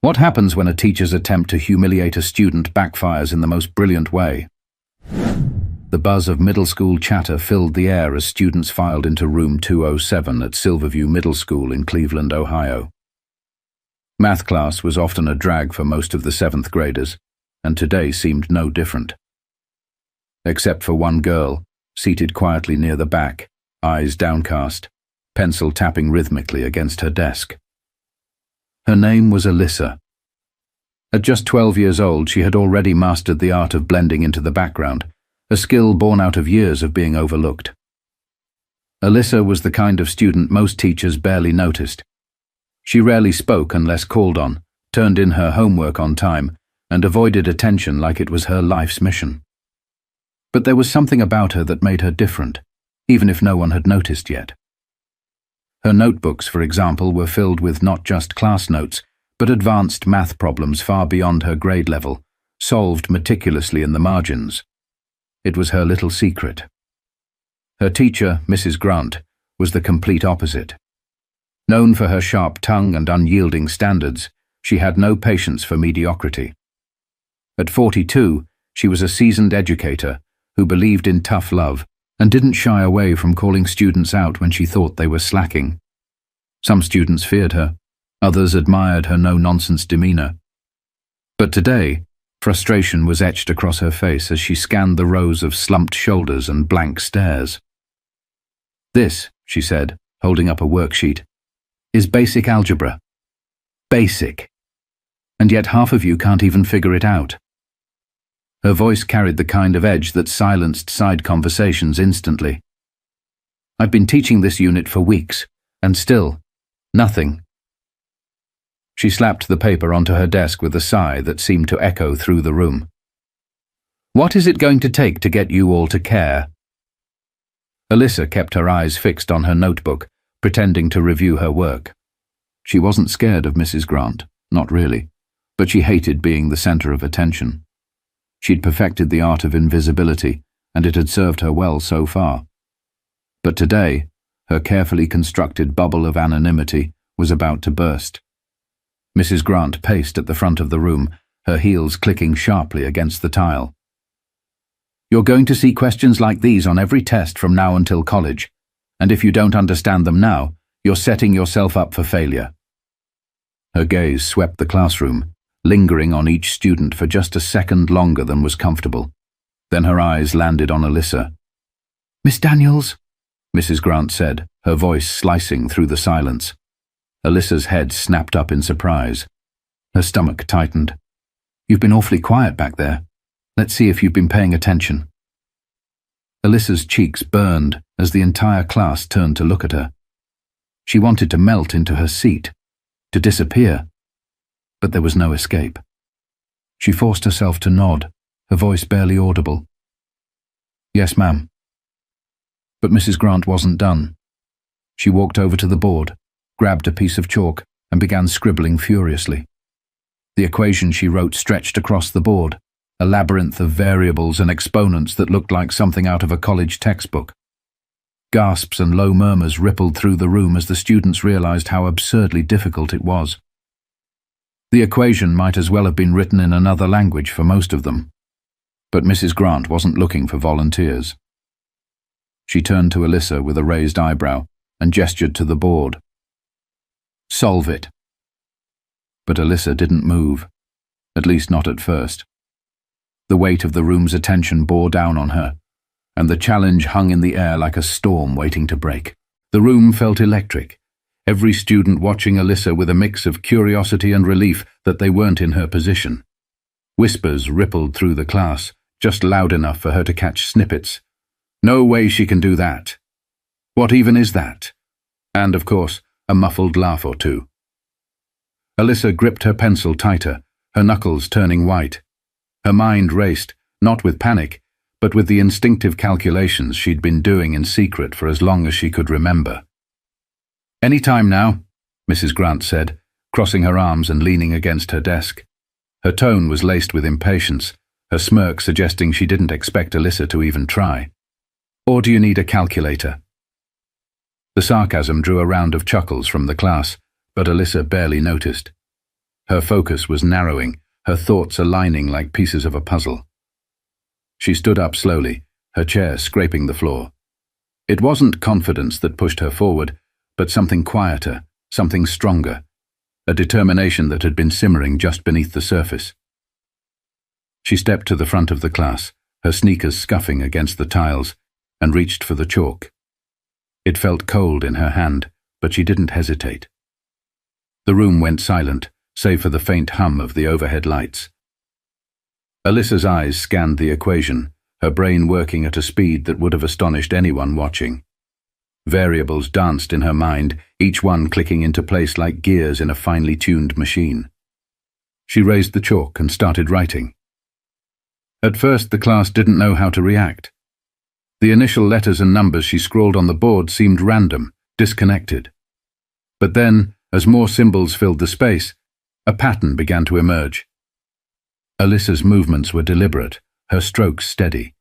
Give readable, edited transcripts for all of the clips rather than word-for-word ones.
What happens when a teacher's attempt to humiliate a student backfires in the most brilliant way? The buzz of middle school chatter filled the air as students filed into room 207 at Silverview Middle School in Cleveland, Ohio. Math class was often a drag for most of the 7th graders, and today seemed no different. Except for one girl, seated quietly near the back, eyes downcast, pencil tapping rhythmically against her desk. Her name was Alyssa. At just 12 years old, she had already mastered the art of blending into the background, a skill born out of years of being overlooked. Alyssa was the kind of student most teachers barely noticed. She rarely spoke unless called on, turned in her homework on time, and avoided attention like it was her life's mission. But there was something about her that made her different, even if no one had noticed yet. Her notebooks, for example, were filled with not just class notes, but advanced math problems far beyond her grade level, solved meticulously in the margins. It was her little secret. Her teacher, Mrs. Grant, was the complete opposite. Known for her sharp tongue and unyielding standards, she had no patience for mediocrity. At 42, she was a seasoned educator who believed in tough love and didn't shy away from calling students out when she thought they were slacking. Some students feared her, others admired her no-nonsense demeanor. But today, frustration was etched across her face as she scanned the rows of slumped shoulders and blank stares. "This," she said, holding up a worksheet, "is basic algebra. Basic. And yet half of you can't even figure it out." Her voice carried the kind of edge that silenced side conversations instantly. "I've been teaching this unit for weeks, and still, nothing." She slapped the paper onto her desk with a sigh that seemed to echo through the room. "What is it going to take to get you all to care?" Alyssa kept her eyes fixed on her notebook, pretending to review her work. She wasn't scared of Mrs. Grant, not really, but she hated being the center of attention. She'd perfected the art of invisibility, and it had served her well so far. But today, her carefully constructed bubble of anonymity was about to burst. Mrs. Grant paced at the front of the room, her heels clicking sharply against the tile. "You're going to see questions like these on every test from now until college, and if you don't understand them now, you're setting yourself up for failure." Her gaze swept the classroom, lingering on each student for just a second longer than was comfortable. Then her eyes landed on Alyssa. "Miss Daniels," Mrs. Grant said, her voice slicing through the silence. Alyssa's head snapped up in surprise. Her stomach tightened. "You've been awfully quiet back there. Let's see if you've been paying attention." Alyssa's cheeks burned as the entire class turned to look at her. She wanted to melt into her seat, to disappear. But there was no escape. She forced herself to nod, her voice barely audible. "Yes, ma'am." But Mrs. Grant wasn't done. She walked over to the board, grabbed a piece of chalk, and began scribbling furiously. The equation she wrote stretched across the board, a labyrinth of variables and exponents that looked like something out of a college textbook. Gasps and low murmurs rippled through the room as the students realized how absurdly difficult it was. The equation might as well have been written in another language for most of them. But Mrs. Grant wasn't looking for volunteers. She turned to Alyssa with a raised eyebrow and gestured to the board. "Solve it." But Alyssa didn't move, at least not at first. The weight of the room's attention bore down on her, and the challenge hung in the air like a storm waiting to break. The room felt electric, every student watching Alyssa with a mix of curiosity and relief that they weren't in her position. Whispers rippled through the class, just loud enough for her to catch snippets. "No way she can do that. What even is that?" And, of course, a muffled laugh or two. Alyssa gripped her pencil tighter, her knuckles turning white. Her mind raced, not with panic, but with the instinctive calculations she'd been doing in secret for as long as she could remember. "Any time now," Mrs. Grant said, crossing her arms and leaning against her desk. Her tone was laced with impatience, her smirk suggesting she didn't expect Alyssa to even try. "Or do you need a calculator?" The sarcasm drew a round of chuckles from the class, but Alyssa barely noticed. Her focus was narrowing, her thoughts aligning like pieces of a puzzle. She stood up slowly, her chair scraping the floor. It wasn't confidence that pushed her forward, but something quieter, something stronger, a determination that had been simmering just beneath the surface. She stepped to the front of the class, her sneakers scuffing against the tiles, and reached for the chalk. It felt cold in her hand, but she didn't hesitate. The room went silent, save for the faint hum of the overhead lights. Alyssa's eyes scanned the equation, her brain working at a speed that would have astonished anyone watching. Variables danced in her mind, each one clicking into place like gears in a finely tuned machine. She raised the chalk and started writing. At first, the class didn't know how to react. The initial letters and numbers she scrawled on the board seemed random, disconnected. But then, as more symbols filled the space, a pattern began to emerge. Alyssa's movements were deliberate, her strokes steady.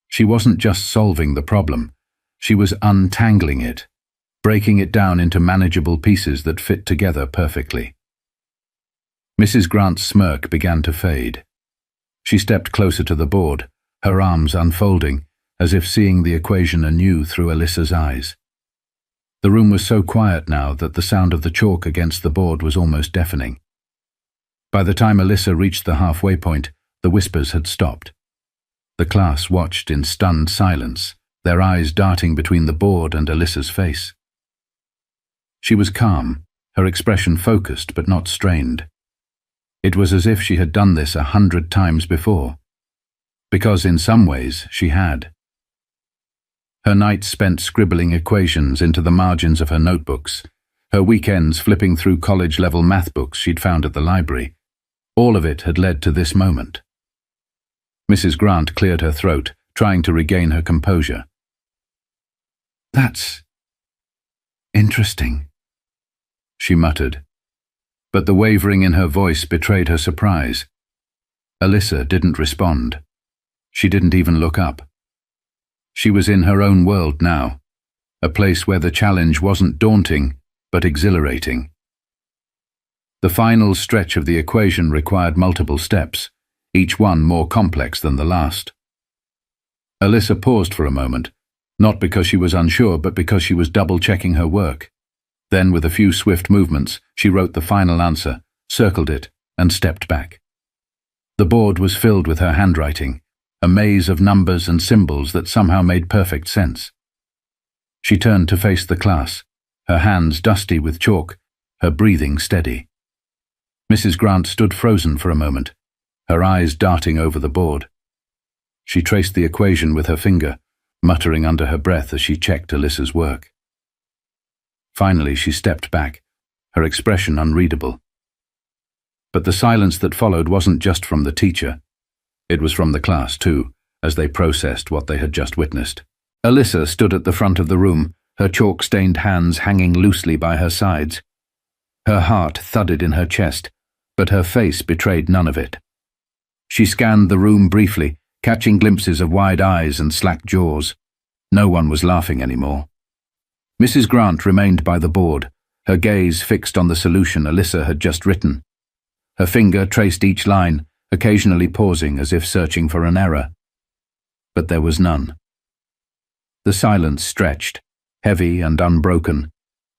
She wasn't just solving the problem, she was untangling it, breaking it down into manageable pieces that fit together perfectly. Mrs. Grant's smirk began to fade. She stepped closer to the board, her arms unfolding, as if seeing the equation anew through Alyssa's eyes. The room was so quiet now that the sound of the chalk against the board was almost deafening. By the time Alyssa reached the halfway point, the whispers had stopped. The class watched in stunned silence, their eyes darting between the board and Alyssa's face. She was calm, her expression focused but not strained. It was as if she had done this 100 times before, because in some ways she had. Her nights spent scribbling equations into the margins of her notebooks, her weekends flipping through college-level math books she'd found at the library. All of it had led to this moment. Mrs. Grant cleared her throat, trying to regain her composure. "That's interesting," she muttered, but the wavering in her voice betrayed her surprise. Alyssa didn't respond. She didn't even look up. She was in her own world now, a place where the challenge wasn't daunting, but exhilarating. The final stretch of the equation required multiple steps, each one more complex than the last. Alyssa paused for a moment, not because she was unsure, but because she was double-checking her work. Then, with a few swift movements, she wrote the final answer, circled it, and stepped back. The board was filled with her handwriting, a maze of numbers and symbols that somehow made perfect sense. She turned to face the class, her hands dusty with chalk, her breathing steady. Mrs. Grant stood frozen for a moment, her eyes darting over the board. She traced the equation with her finger, muttering under her breath as she checked Alyssa's work. Finally, she stepped back, her expression unreadable. But the silence that followed wasn't just from the teacher. It was from the class, too, as they processed what they had just witnessed. Alyssa stood at the front of the room, her chalk-stained hands hanging loosely by her sides. Her heart thudded in her chest, but her face betrayed none of it. She scanned the room briefly, catching glimpses of wide eyes and slack jaws. No one was laughing anymore. Mrs. Grant remained by the board, her gaze fixed on the solution Alyssa had just written. Her finger traced each line, occasionally pausing as if searching for an error. But there was none. The silence stretched, heavy and unbroken,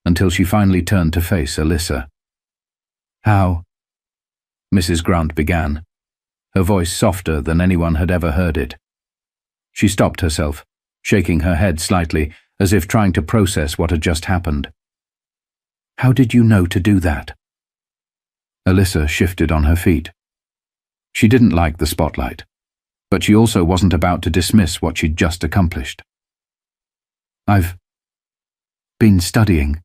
until she finally turned to face Alyssa. "How?" Mrs. Grant began, her voice softer than anyone had ever heard it. She stopped herself, shaking her head slightly, as if trying to process what had just happened. "How did you know to do that?" Alyssa shifted on her feet. She didn't like the spotlight, but she also wasn't about to dismiss what she'd just accomplished. "I've been studying,"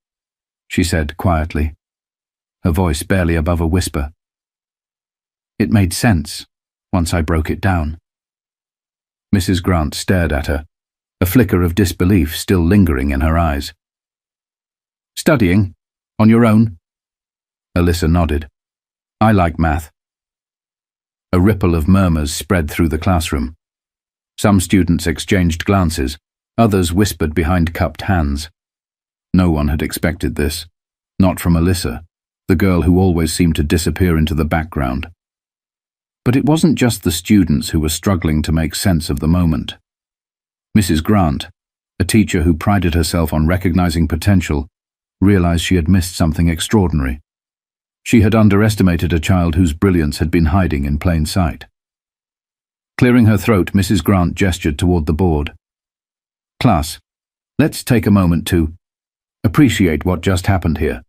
she said quietly, her voice barely above a whisper. "It made sense once I broke it down." Mrs. Grant stared at her, a flicker of disbelief still lingering in her eyes. "Studying? On your own?" Alyssa nodded. "I like math." A ripple of murmurs spread through the classroom. Some students exchanged glances, others whispered behind cupped hands. No one had expected this, not from Alyssa, the girl who always seemed to disappear into the background. But it wasn't just the students who were struggling to make sense of the moment. Mrs. Grant, a teacher who prided herself on recognizing potential, realized she had missed something extraordinary. She had underestimated a child whose brilliance had been hiding in plain sight. Clearing her throat, Mrs. Grant gestured toward the board. "Class, let's take a moment to appreciate what just happened here.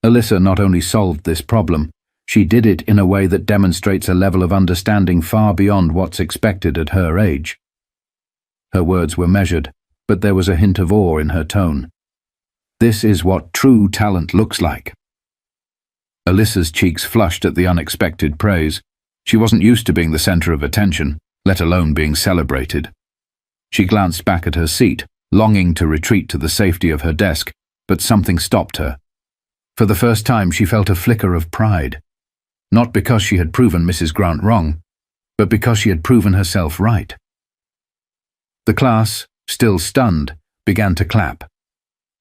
Alyssa not only solved this problem, she did it in a way that demonstrates a level of understanding far beyond what's expected at her age." Her words were measured, but there was a hint of awe in her tone. "This is what true talent looks like." Alyssa's cheeks flushed at the unexpected praise. She wasn't used to being the center of attention, let alone being celebrated. She glanced back at her seat, longing to retreat to the safety of her desk, but something stopped her. For the first time, she felt a flicker of pride. Not because she had proven Mrs. Grant wrong, but because she had proven herself right. The class, still stunned, began to clap.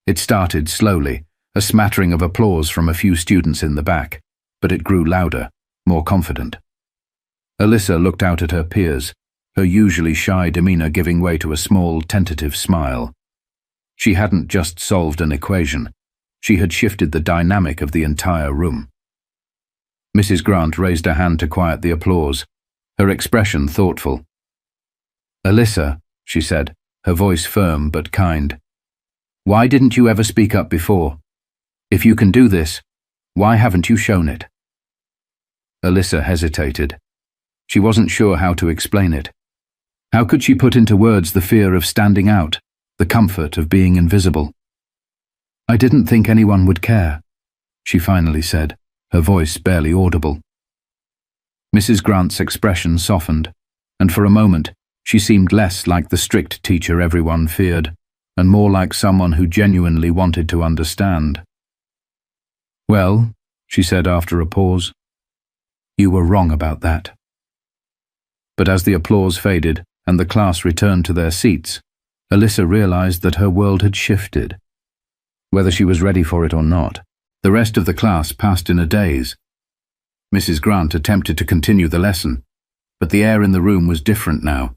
It started slowly, a smattering of applause from a few students in the back, but it grew louder, more confident. Alyssa looked out at her peers, her usually shy demeanor giving way to a small, tentative smile. She hadn't just solved an equation, she had shifted the dynamic of the entire room. Mrs. Grant raised a hand to quiet the applause, her expression thoughtful. "Alyssa," she said, her voice firm but kind, "why didn't you ever speak up before? If you can do this, why haven't you shown it?" Alyssa hesitated. She wasn't sure how to explain it. How could she put into words the fear of standing out, the comfort of being invisible? "I didn't think anyone would care," she finally said, her voice barely audible. Mrs. Grant's expression softened, and for a moment she seemed less like the strict teacher everyone feared, and more like someone who genuinely wanted to understand. "Well," she said after a pause, "you were wrong about that." But as the applause faded and the class returned to their seats, Alyssa realized that her world had shifted. Whether she was ready for it or not, the rest of the class passed in a daze. Mrs. Grant attempted to continue the lesson, but the air in the room was different now,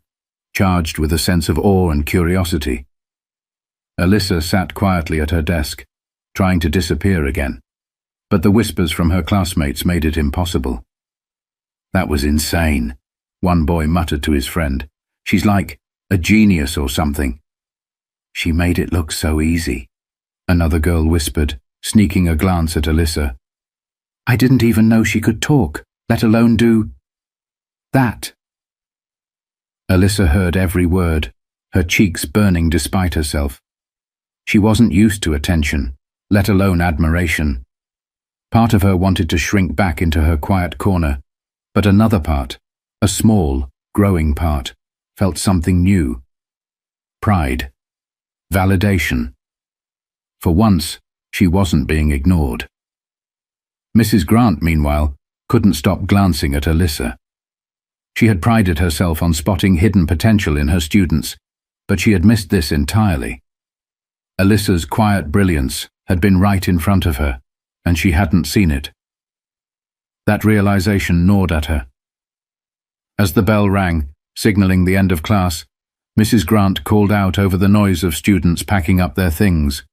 charged with a sense of awe and curiosity. Alyssa sat quietly at her desk, trying to disappear again, but the whispers from her classmates made it impossible. "That was insane," one boy muttered to his friend. "She's like a genius or something." "She made it look so easy," another girl whispered, sneaking a glance at Alyssa. "I didn't even know she could talk, let alone do that." Alyssa heard every word, her cheeks burning despite herself. She wasn't used to attention, let alone admiration. Part of her wanted to shrink back into her quiet corner, but another part, a small, growing part, felt something new. Pride. Validation. For once, she wasn't being ignored. Mrs. Grant, meanwhile, couldn't stop glancing at Alyssa. She had prided herself on spotting hidden potential in her students, but she had missed this entirely. Alyssa's quiet brilliance had been right in front of her, and she hadn't seen it. That realization gnawed at her. As the bell rang, signaling the end of class, Mrs. Grant called out over the noise of students packing up their things.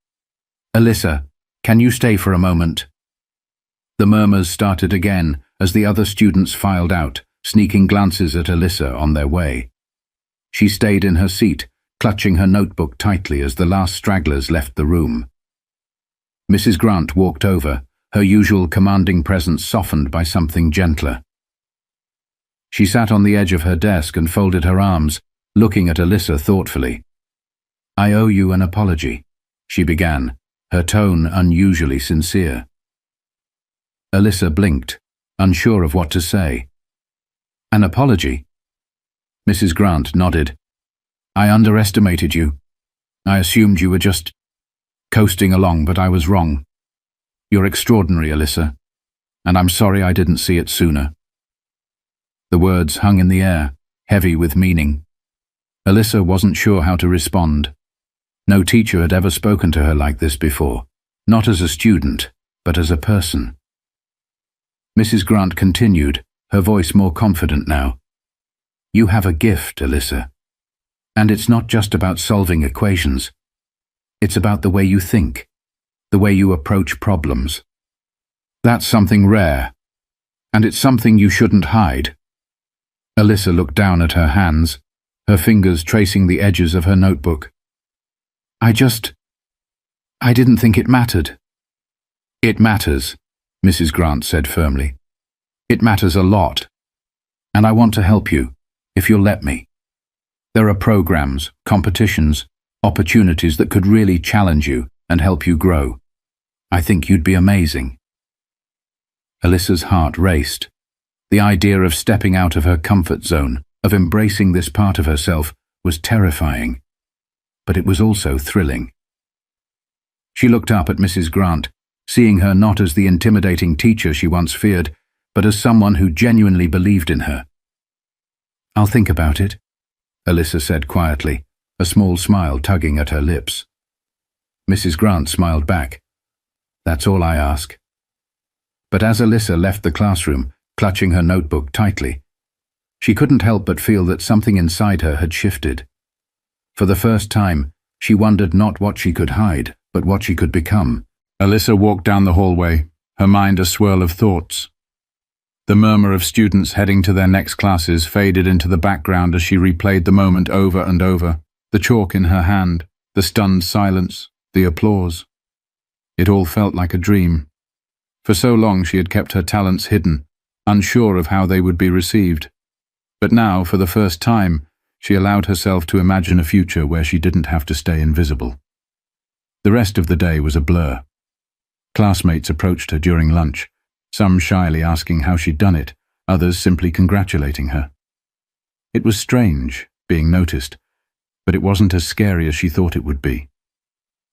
"Alyssa, can you stay for a moment?" The murmurs started again as the other students filed out, sneaking glances at Alyssa on their way. She stayed in her seat, clutching her notebook tightly as the last stragglers left the room. Mrs. Grant walked over, her usual commanding presence softened by something gentler. She sat on the edge of her desk and folded her arms, looking at Alyssa thoughtfully. "I owe you an apology," she began, her tone unusually sincere. Alyssa blinked, unsure of what to say. "An apology?" Mrs. Grant nodded. "I underestimated you. I assumed you were just coasting along, but I was wrong. You're extraordinary, Alyssa, and I'm sorry I didn't see it sooner." The words hung in the air, heavy with meaning. Alyssa wasn't sure how to respond. No teacher had ever spoken to her like this before, not as a student, but as a person. Mrs. Grant continued, her voice more confident now. You have a gift, Alyssa. And it's not just about solving equations. It's about the way you think, the way you approach problems. That's something rare, and it's something you shouldn't hide. Alyssa looked down at her hands, her fingers tracing the edges of her notebook. I didn't think it mattered. It matters, Mrs. Grant said firmly. It matters a lot, and I want to help you, if you'll let me. There are programs, competitions, opportunities that could really challenge you and help you grow. I think you'd be amazing. Alyssa's heart raced. The idea of stepping out of her comfort zone, of embracing this part of herself, was terrifying. But it was also thrilling. She looked up at Mrs. Grant, seeing her not as the intimidating teacher she once feared, but as someone who genuinely believed in her. I'll think about it, Alyssa said quietly, a small smile tugging at her lips. Mrs. Grant smiled back. That's all I ask. But as Alyssa left the classroom, clutching her notebook tightly, she couldn't help but feel that something inside her had shifted. For the first time, she wondered not what she could hide, but what she could become. Alyssa walked down the hallway, her mind a swirl of thoughts. The murmur of students heading to their next classes faded into the background as she replayed the moment over and over, the chalk in her hand, the stunned silence, the applause. It all felt like a dream. For so long she had kept her talents hidden, unsure of how they would be received. But now, for the first time, she allowed herself to imagine a future where she didn't have to stay invisible. The rest of the day was a blur. Classmates approached her during lunch, some shyly asking how she'd done it, others simply congratulating her. It was strange, being noticed, but it wasn't as scary as she thought it would be.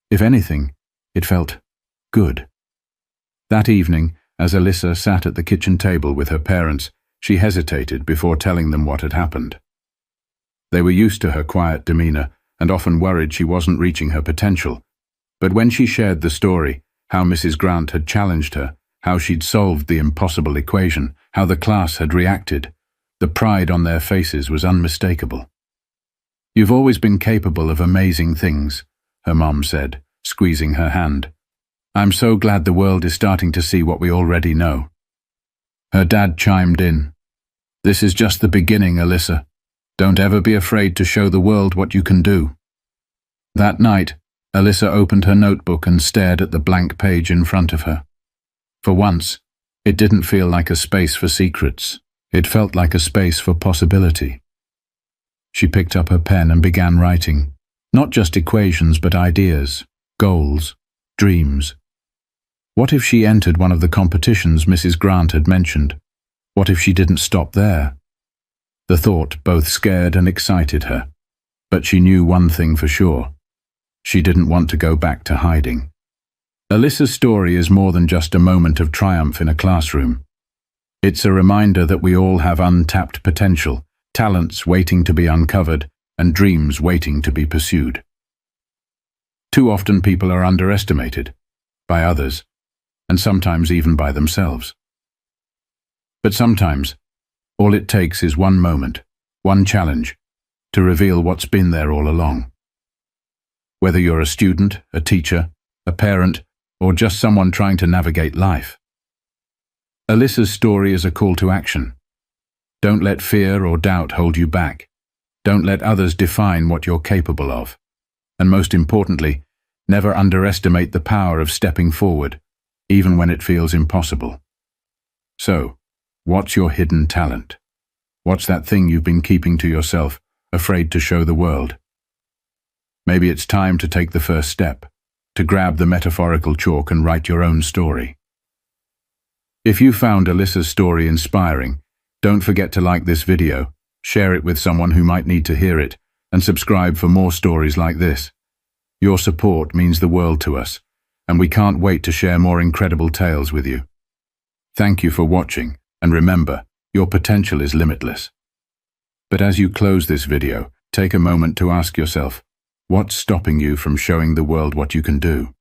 If anything, it felt good. That evening, as Alyssa sat at the kitchen table with her parents, she hesitated before telling them what had happened. They were used to her quiet demeanor and often worried she wasn't reaching her potential. But when she shared the story, how Mrs. Grant had challenged her, how she'd solved the impossible equation, how the class had reacted, the pride on their faces was unmistakable. You've always been capable of amazing things, her mom said, squeezing her hand. I'm so glad the world is starting to see what we already know. Her dad chimed in. This is just the beginning, Alyssa. Don't ever be afraid to show the world what you can do. That night, Alyssa opened her notebook and stared at the blank page in front of her. For once, it didn't feel like a space for secrets. It felt like a space for possibility. She picked up her pen and began writing, not just equations but ideas, goals, dreams. What if she entered one of the competitions Mrs. Grant had mentioned? What if she didn't stop there? The thought both scared and excited her, but she knew one thing for sure. She didn't want to go back to hiding. Alyssa's story is more than just a moment of triumph in a classroom. It's a reminder that we all have untapped potential, talents waiting to be uncovered, and dreams waiting to be pursued. Too often people are underestimated, by others, and sometimes even by themselves. But sometimes, all it takes is one moment, one challenge, to reveal what's been there all along. Whether you're a student, a teacher, a parent, or just someone trying to navigate life. Alyssa's story is a call to action. Don't let fear or doubt hold you back. Don't let others define what you're capable of. And most importantly, never underestimate the power of stepping forward, even when it feels impossible. So, what's your hidden talent? What's that thing you've been keeping to yourself, afraid to show the world? Maybe it's time to take the first step, to grab the metaphorical chalk and write your own story. If you found Alyssa's story inspiring, don't forget to like this video, share it with someone who might need to hear it, and subscribe for more stories like this. Your support means the world to us, and we can't wait to share more incredible tales with you. Thank you for watching, and remember, your potential is limitless. But as you close this video, take a moment to ask yourself, what's stopping you from showing the world what you can do?